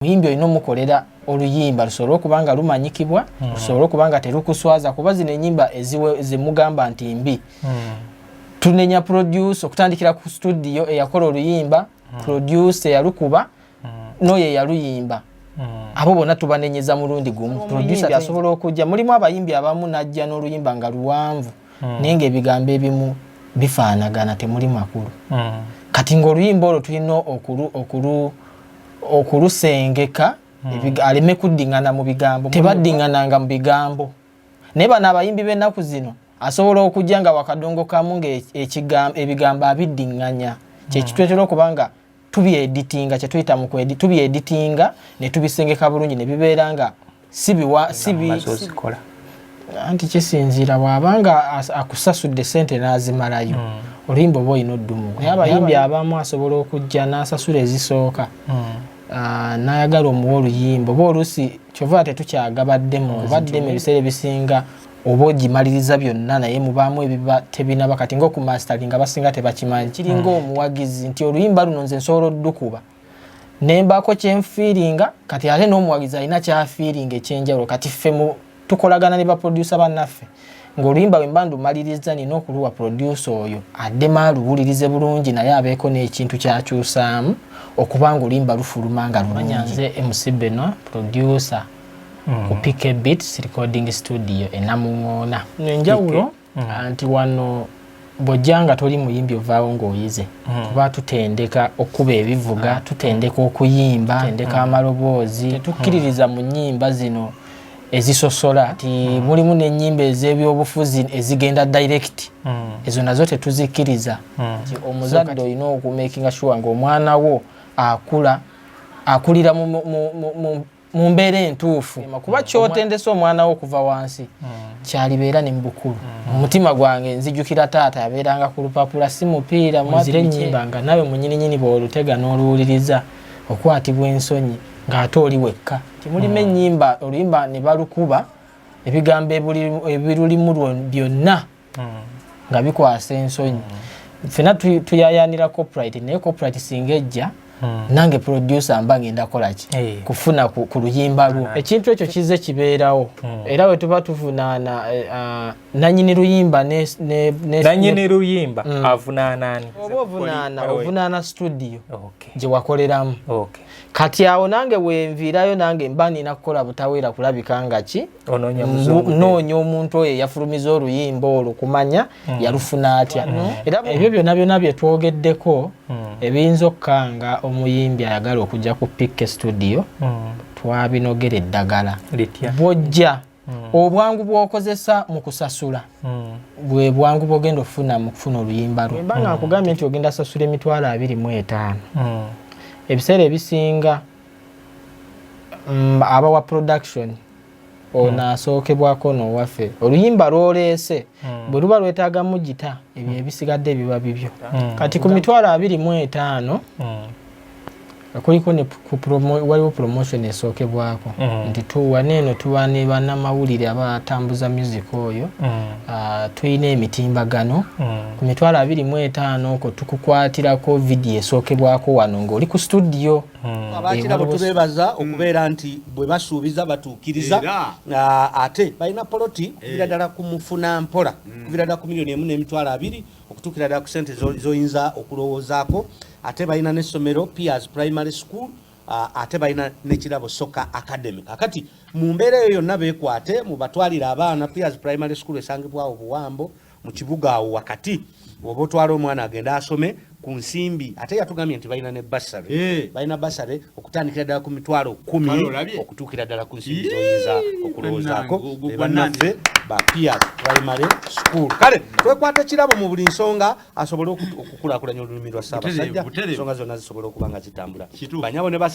Muyimbi olina omukolera oluyimba lusobole okubanga lumanyikibwa lusobole okubanga terukuswaza kuba zino ennyimba ezimugamba nti mbi tunenya produce okutandikira ku studio eyakola oluyimba produce yalukuba noyo yaluyimba abo bonna tubanenyeza mulundi gumu producer asobola okujja mulimu abayimbi abamu najja n'oluyimba nga luwanvu naye ng'ebigambo ebimu bifaanagana temuli makulu kati ng'oluyimba olwo tulina okulusengeka aleme kuddingana mu bigambo tebaddingananga mu bigambo naye bano abayimbi b'ennaku zino asobola okujja nga wakadongo kamu ng'ebigambo abiddinganya kyekitwetera okubanga tubyeditinga kyetuyita mu tubyeditinga ne tubisengeka bulungi ne bibeera nga anti kisinziira bw'abanga akusasudde sente n'azimalayo oluyimba oba olina oddumu naye abayimbi abamu asobola okujja n'asasula ezisooka n'ayagala omuwa oluyimba oba oluusi kyova tetukyagabaddemu obaddemu ebiseera ebisinga oba ogimaliriza byonna naye mubaamu ebiba tebinaba kati ng'okumastaringa basinga tebakimanyi kiringa omuwagizi nti oluyimba luno nze nsobola oddukuba nembaako kyenfiiringa kati ate n'omuwagizi alina kyafiiringa ekyenjawulo kati ffe tukolagana ne baproducer bannaffe ng'oluyimba bwe mba ndumaliriza nina okuluwa producer oyo addemu aluwulirize bulungi naye abeeko n'ekintu kyakyusaamu okubanga oluyimba lufuluma nga lumanyanze MC Beno producer ku PK Beats recording studio enamuŋŋoona enjawulo anti wano bw'ojjanga toli muyimbi ovaawo ng'oyize kuba tutendeka okuba ebivuga tutendeka okuyimba tutendeka amaloboozi tetukkiririza mu nnyimba zino ezisosola ti mulimu n'ennyimba ez'ebyobufuzi ezigenda direct ezo nazo tetuzikkiriza omuzadde olina okumakinga sure ng'omwana wo akulira mu mbeera entuufu kuba kyotendesa omwana wo okuva wansi kyalibeera ne mubukulu omutima gwange nzijukira taata yabeeranga ku lupapula si mupiira muzira ennyimba nga nawe munyininyini bw'olutega n'oluwuliriza okwatibwa ensonyi ng'ate oli wekka timulimu ennyimba oluyimba ne balukuba ebigambo ebirulimu byonna nga bikwasa ensonyi ffenna tuyayaanira copyright naye copyright singa ejja nange producer mba ngenda kolaki kufuna ku luyimba lwo ekintu ekyo kize kibeerawo era bwe tuba tuvunaana nanyini luyimba nanyini luyimba avunaanaani oba ovunaana studio gye wakoleramu kati awo nange wenviirayo nange mba nina kukola butaweera kulabika nga ki noonya omuntu oyo yafulumiza oluyimba olwo kumanya yalufuna atya era ebyo byonna bye twogeddeko ebiyinza okkanga omuyimbi ayagala okujja ku PK studio twabinogera eddagala bw'ojja obwangu bw'okozesa mu kusasula bwe bwangu bw'ogenda okufuna mu kufuna oluyimba lwo mba nga nkugambye nti ogenda sasula emitwalo 25 ebiseera ebisinga abawa production ono asookebwako n'owaffe oluyimba lw'oleese bwe luba lwetaagamu gita ebyo ebisigadde biba bibyo kati ku mitwalo 25 kuliko waliwo promotion esookebwako nti waneeno tuba ne bannamawulire abatambuza music oyo tulina emitimbagano ku mitwalo 25 okwo tukukwatirako vidiyo esookebwako wano ng'oli ku studio abakirabo tubeebaza okubeera nti bwe basuubiza batuukiriza ate balina poloti kuviira ddala ku mufuna mpola kuviira ddala ku $1,200,000 okutuukira ddala ku sente zoyinza okulowoozaako ate balina n'essomero Piers Primary School ate balina n'ekirabo Soccer Academy kakati mu mbeera eyo yonna beekwate mu batwalira abaana Piers Primary School esangibwawo Buwambo mu kibuga awo wakati oba otwala omwana agenda asome ku nsimbi ate yatugambye nti balina ne basare balina basare okutandikira ddala ku mitwalo 10 okutuukira ddala ku nsimbi zoyinza okulowoozaako bannaffe ba Piers Primary School kale twekwata kirabo mu buli nsonga asobole okukulaakulanya olulimi lwa Ssaabasajja ensonga zonna zisobole okuba nga zitambula banyabo ne